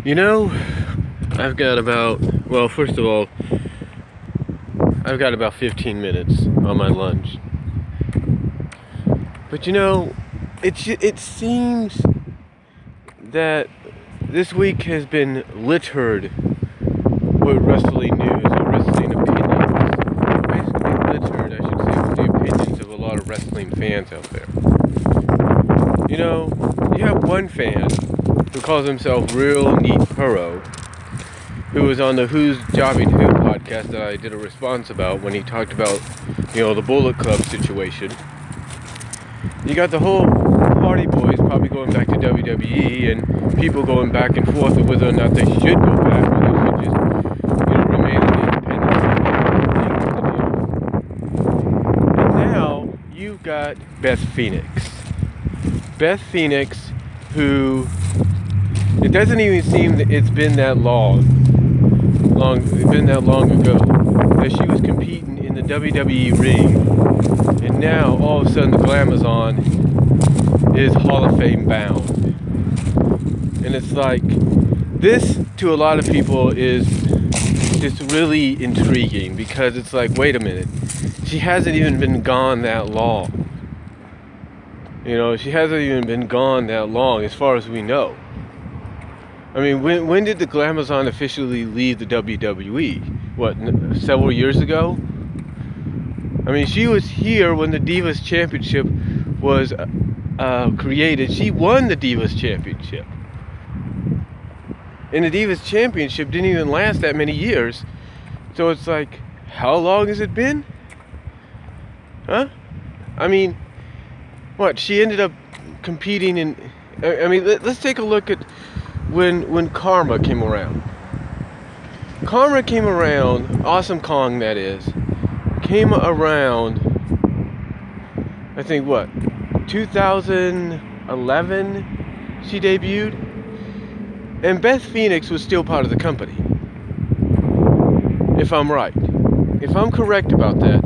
You know, I've got about, well, first of all, I've got about 15 minutes on my lunch. But you know, it seems that this week has been littered with wrestling news or wrestling opinions. Basically littered, I should say, with the opinions of a lot of wrestling fans out there. You know, you have one fan who calls himself Real Neat Puro, who was on the Who's Jobbing Who podcast that I did a response about when he talked about, the Bullet Club situation. You got the whole party boys probably going back to WWE and people going back and forth of whether or not they should go back or they should just, remain independent. And now you've got Beth Phoenix. Beth Phoenix, who it doesn't even seem that it's been that long ago that she was competing in the WWE ring, and now all of a sudden the Glamazon is Hall of Fame bound. And it's like, this to a lot of people is just really intriguing, because it's like, wait a minute, she hasn't even been gone that long. She hasn't even been gone that long as far as we know. I mean, when did the Glamazon officially leave the WWE? What, several years ago? I mean, she was here when the Divas Championship was created. She won the Divas Championship. And the Divas Championship didn't even last that many years. So it's like, how long has it been? Huh? I mean, what? She ended up competing in... I mean, let's take a look at when Karma came around. Karma came around, Awesome Kong that is, came around, I think 2011 she debuted, and Beth Phoenix was still part of the company, if I'm right. If I'm correct about that,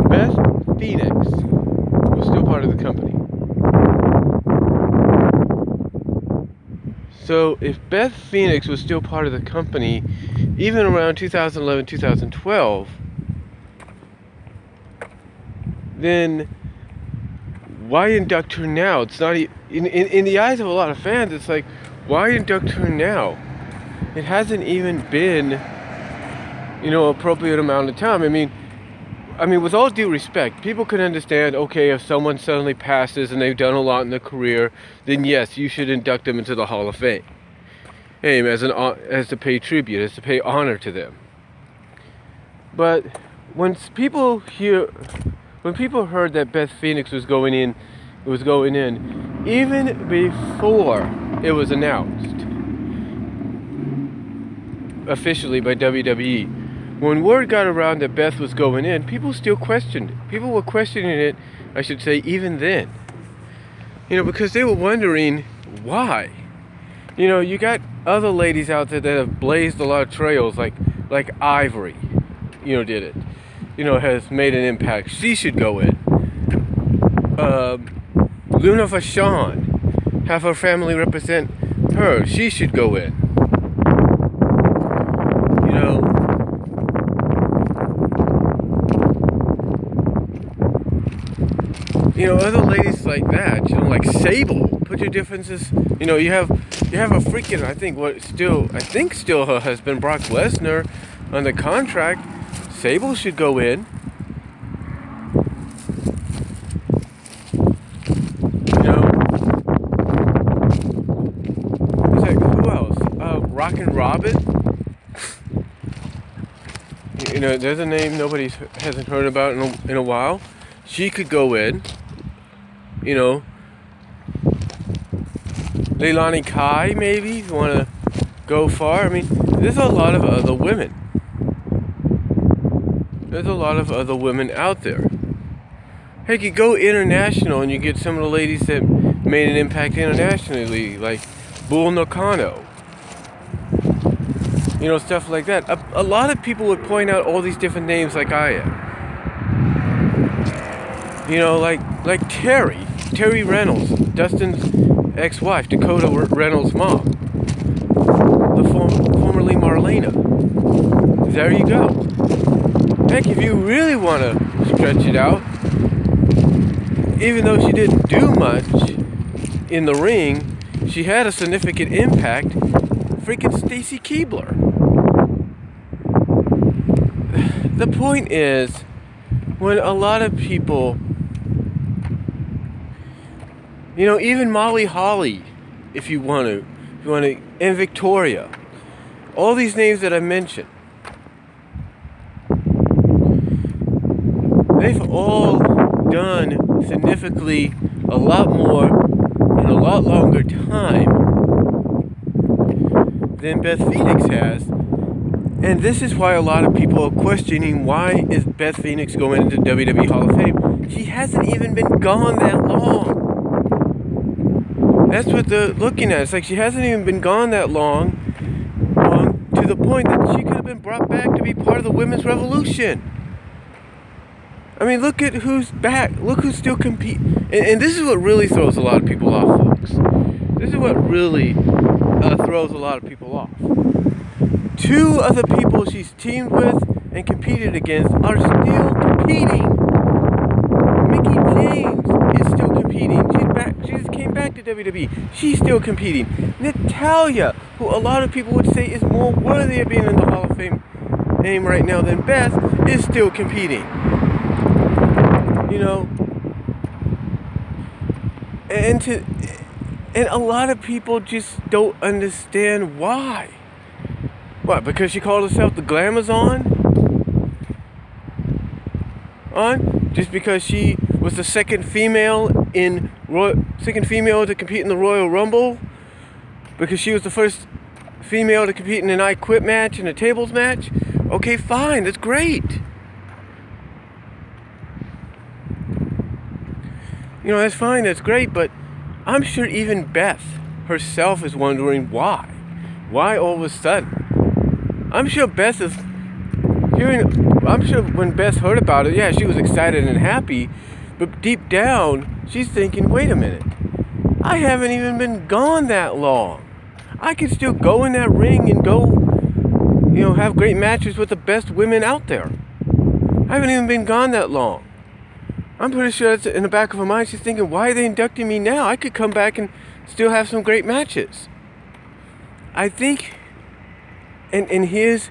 Beth Phoenix was still part of the company. So if Beth Phoenix was still part of the company, even around 2011, 2012, then why induct her now? It's not in the eyes of a lot of fans. It's like, why induct her now? It hasn't even been, appropriate amount of time. I mean, with all due respect, people can understand, okay, if someone suddenly passes and they've done a lot in their career, then yes, you should induct them into the Hall of Fame. As to pay tribute, as to pay honor to them. But when people heard that Beth Phoenix was going in, even before it was announced officially by WWE, when word got around that Beth was going in, people still questioned it. People were questioning it, I should say, even then. Because they were wondering why. You got other ladies out there that have blazed a lot of trails, like Ivory, did it. Has made an impact. She should go in. Luna Vachon, have her family represent her. She should go in. Other ladies like that, like Sable. Put your differences. You have a freaking, I think still her husband Brock Lesnar on the contract. Sable should go in. It's like, who else? Rockin' Robin. There's a name nobody hasn't heard about in a while. She could go in. Leilani Kai, maybe, if you want to go far. I mean, there's a lot of other women. There's a lot of other women out there. Heck, you go international and you get some of the ladies that made an impact internationally, like Bull Nakano. Stuff like that. A lot of people would point out all these different names like I am. Like Terry Reynolds, Dustin's ex-wife, Dakota Reynolds' mom. The there you go. Heck, if you really want to stretch it out, even though she didn't do much in the ring, she had a significant impact. Freaking Stacy Keibler. The point is, when a lot of people, even Molly Holly, if you want to, and Victoria, all these names that I mentioned, they've all done significantly a lot more in a lot longer time than Beth Phoenix has. And this is why a lot of people are questioning, why is Beth Phoenix going into WWE Hall of Fame? She hasn't even been gone that long. That's what they're looking at. It's like she hasn't even been gone that long, to the point that she could have been brought back to be part of the women's revolution. I mean, look at who's back. Look who's still competing. And this is what really throws a lot of people off, folks. This is what really throws a lot of people off. Two of the people she's teamed with and competed against are still competing. Nikki James is still competing. She's back. She just came back to WWE. She's still competing. Natalya, who a lot of people would say is more worthy of being in the Hall of Fame name right now than Beth, is still competing. And a lot of people just don't understand why. What? Because she called herself the Glamazon? Just because she was the second female to compete in the Royal Rumble? Because she was the first female to compete in an I Quit match and a tables match? Okay, fine, that's great. That's fine, that's great, but I'm sure even Beth herself is wondering why. Why all of a sudden? I'm sure when Beth heard about it, yeah, she was excited and happy, but deep down, she's thinking, wait a minute, I haven't even been gone that long. I can still go in that ring and go, have great matches with the best women out there. I haven't even been gone that long. I'm pretty sure that's in the back of her mind. She's thinking, why are they inducting me now? I could come back and still have some great matches. I think, and here's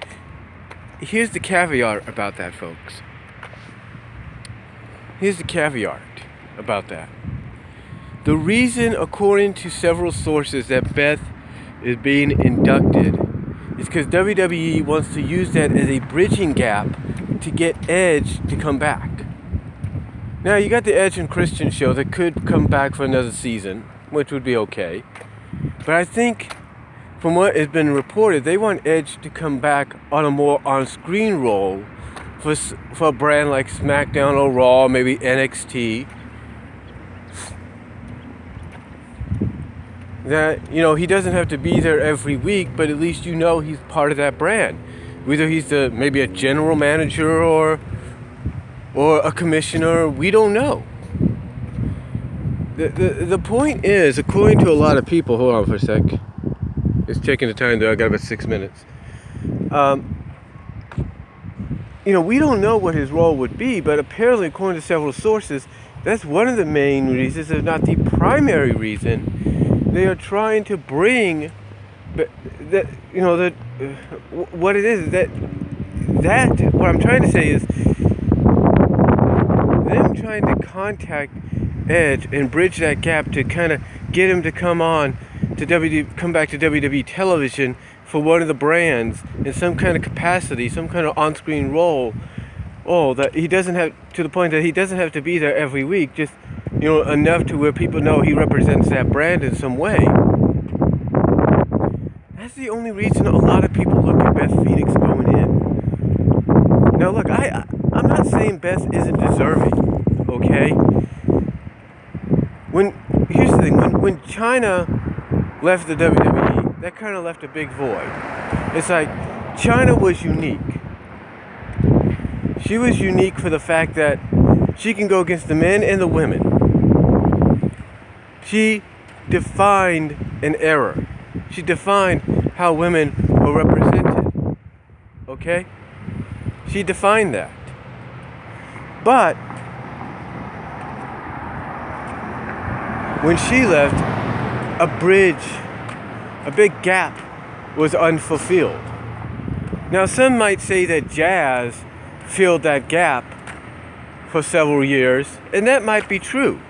the caveat about that, folks. Here's the caveat about that. The reason, according to several sources, that Beth is being inducted is because WWE wants to use that as a bridging gap to get Edge to come back. Now, you got the Edge and Christian show that could come back for another season, which would be okay. But I think, from what has been reported, they want Edge to come back on a more on-screen role for a brand like SmackDown or Raw, maybe NXT. That, he doesn't have to be there every week, but at least he's part of that brand. Whether he's maybe a general manager or a commissioner, we don't know. The point is, according to a lot of people, hold on for a sec. Just checking the time there, I got about 6 minutes. We don't know what his role would be, but apparently, according to several sources, that's one of the main reasons, if not the primary reason, they are trying to bring what it is that what I'm trying to say is them trying to contact Edge and bridge that gap to kind of get him to come back to WWE television for one of the brands in some kind of capacity, some kind of on-screen role. That he doesn't have, to the point that he doesn't have to be there every week, just enough to where people know he represents that brand in some way. That's the only reason a lot of people look at Beth Phoenix going in. Now look, I'm not saying Beth isn't deserving, okay? Here's the thing, when Chyna left the WWE, that kind of left a big void. It's like, Chyna was unique. She was unique for the fact that she can go against the men and the women. She defined an era. She defined how women were represented. Okay? She defined that. But when she left, a big gap was unfulfilled. Now, some might say that Jazz filled that gap for several years, and that might be true.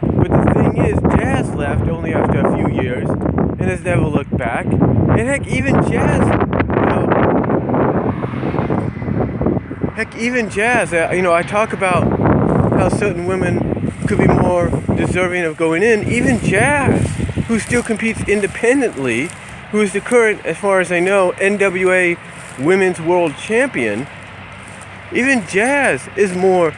But the thing is, Jazz left only after a few years and has never looked back. And heck, even Jazz, I talk about how certain women could be more deserving of going in. Even Jazz, who still competes independently, who is the current, as far as I know, NWA Women's World Champion, even Jazz is more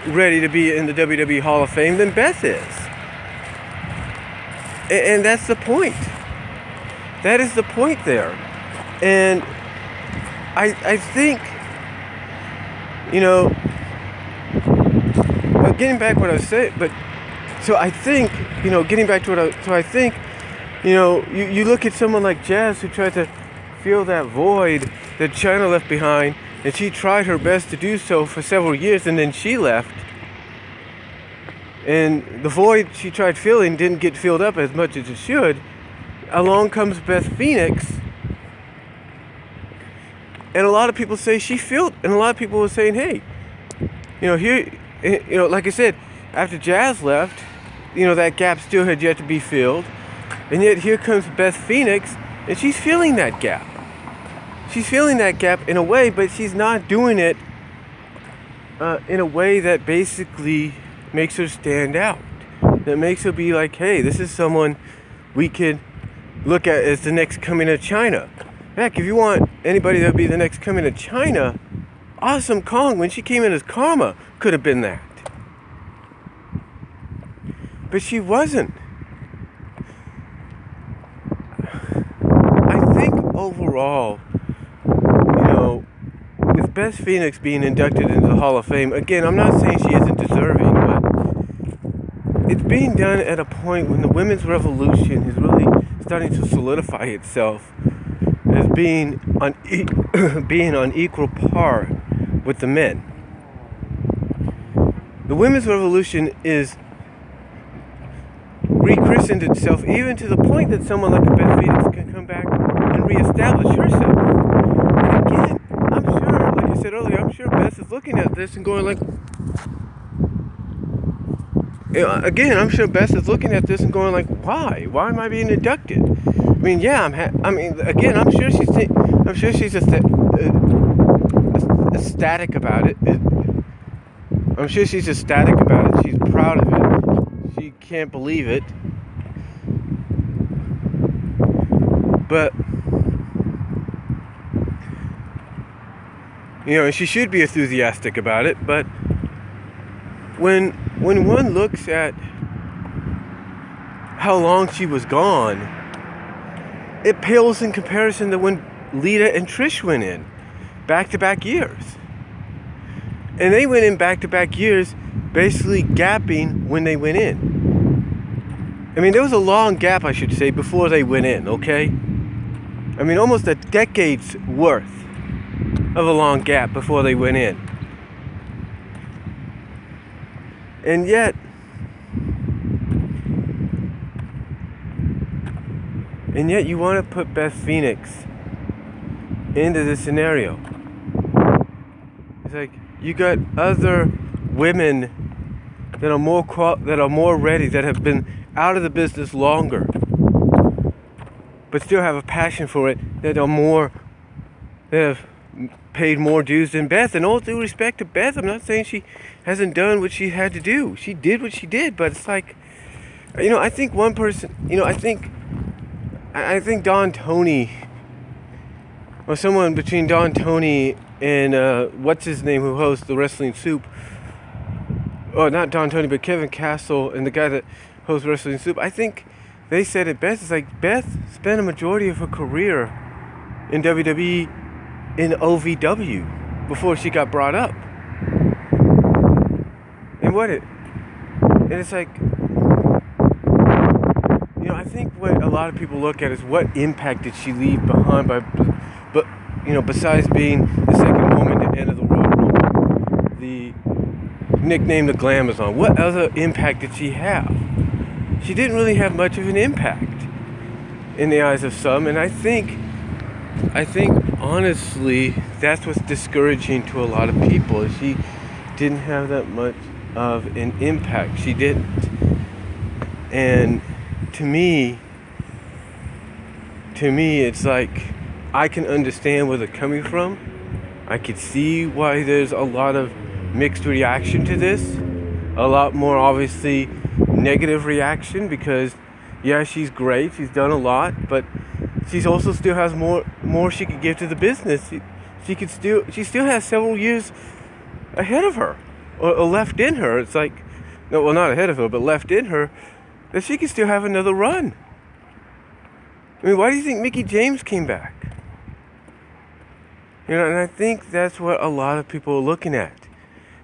ready to be in the WWE Hall of Fame than Beth is. And that's the point. That is the point there. And I think, getting back what I was saying, you look at someone like Jazz who tried to fill that void that Chyna left behind, and she tried her best to do so for several years, and then she left. And the void she tried filling didn't get filled up as much as it should. Along comes Beth Phoenix, and a lot of people say she filled, and a lot of people were saying, hey, like I said, after Jazz left, that gap still had yet to be filled. And yet here comes Beth Phoenix, and she's filling that gap. She's filling that gap in a way, but she's not doing it in a way that basically makes her stand out. That makes her be like, hey, this is someone we could look at as the next coming of Chyna. Heck, if you want anybody to be the next coming of Chyna, Awesome Kong, when she came in as Karma, could have been that. But she wasn't. I think overall, with Beth Phoenix being inducted into the Hall of Fame, again, I'm not saying she isn't deserving, but it's being done at a point when the women's revolution is really starting to solidify itself as being on equal par with the men. The women's revolution is rechristened itself even to the point that someone like a Beth Phoenix can come back and reestablish herself. And again, I'm sure, like I said earlier, I'm sure Beth is looking at this and going like, why? Why am I being inducted? I mean, yeah, I'm sure she's ecstatic about it. I'm sure she's ecstatic about it. She's proud of it. She can't believe it. But, she should be enthusiastic about it. But when one looks at how long she was gone, it pales in comparison to when Lita and Trish went in back-to-back years. And they went in back-to-back years basically gapping when they went in. I mean, there was a long gap, I should say, before they went in, okay? I mean, almost a decade's worth of a long gap before they went in. And yet, you want to put Beth Phoenix into this scenario. It's like, you got other women that are more ready, that have been out of the business longer, but still have a passion for it, that have paid more dues than Beth. And all due respect to Beth, I'm not saying she hasn't done what she had to do. She did what she did, but it's like, I think one person, I think Don Tony, or someone between Don Tony and what's his name, who hosts the Wrestling Soup, or not Don Tony, but Kevin Castle and the guy that hosts Wrestling Soup, I think they said it best. It's like, Beth spent a majority of her career in WWE in OVW before she got brought up. And it's like, I think what a lot of people look at is what impact did she leave behind but besides being the second woman to enter the Royal Rumble, the nickname the Glamazon, what other impact did she have? She didn't really have much of an impact in the eyes of some, and I think honestly that's what's discouraging to a lot of people. Is she didn't have that much of an impact. She didn't. And to me it's like, I can understand where they're coming from. I could see why there's a lot of mixed reaction to this. A lot more, obviously, negative reaction, because yeah, she's great, she's done a lot, but she's also still has more she could give to the business. She still has several years ahead of her, or left in her. It's like, no, well, not ahead of her, but left in her, that she could still have another run. I mean, why do you think Nikki James came back? And I think that's what a lot of people are looking at.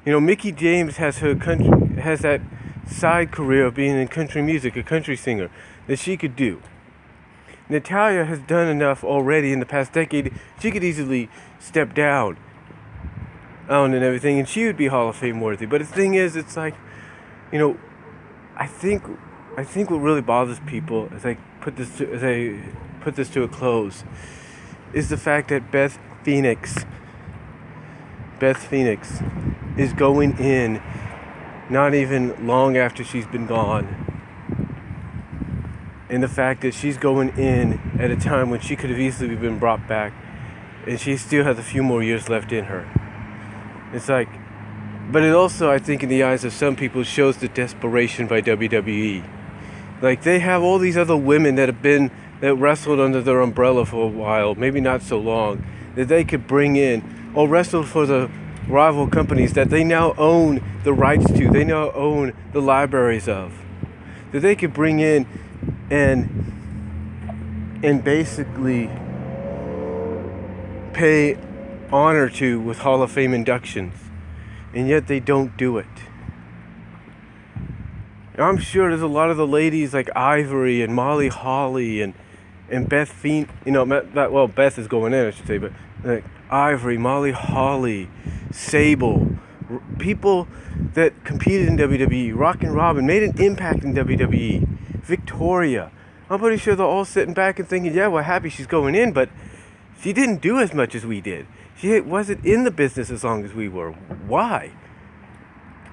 Nikki James has that side career of being in country music, a country singer, that she could do. Natalya has done enough already in the past decade. She could easily step down and everything, and she would be Hall of Fame worthy. But the thing is, it's like, I think what really bothers people as I put this to a close is the fact that Beth Phoenix is going in not even long after she's been gone. And the fact that she's going in at a time when she could have easily been brought back, and she still has a few more years left in her. It's like, but it also, I think, in the eyes of some people, shows the desperation by WWE. Like, they have all these other women that wrestled under their umbrella for a while, maybe not so long, that they could bring in, or wrestled for the rival companies that they now own the rights to, they now own the libraries of, that they could bring in and basically pay honor to with Hall of Fame inductions, and yet they don't do it. And I'm sure there's a lot of the ladies like Ivory and Molly Holly and Beth Phoenix, Beth is going in, I should say, but like Ivory, Molly Holly, Sable, people that competed in WWE, Rockin' Robin, made an impact in WWE, Victoria. I'm pretty sure they're all sitting back and thinking, yeah, we're happy she's going in, but she didn't do as much as we did. She wasn't in the business as long as we were. Why?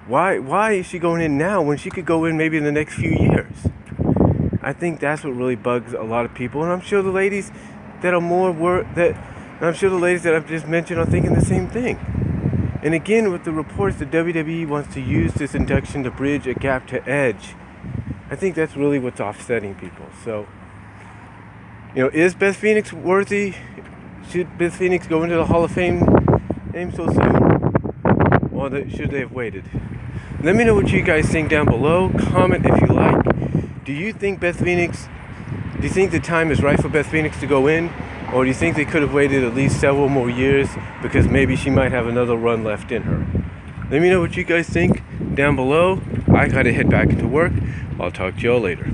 Why is she going in now when she could go in maybe in the next few years? I think that's what really bugs a lot of people, and I'm sure the ladies that I've just mentioned are thinking the same thing. And again, with the reports that WWE wants to use this induction to bridge a gap to Edge, I think that's really what's offsetting people. So, is Beth Phoenix worthy? Should Beth Phoenix go into the Hall of Fame name so soon? Or should they have waited? Let me know what you guys think down below. Comment if you like. Do you think the time is right for Beth Phoenix to go in? Or do you think they could have waited at least several more years because maybe she might have another run left in her? Let me know what you guys think down below. I gotta head back into work. I'll talk to y'all later.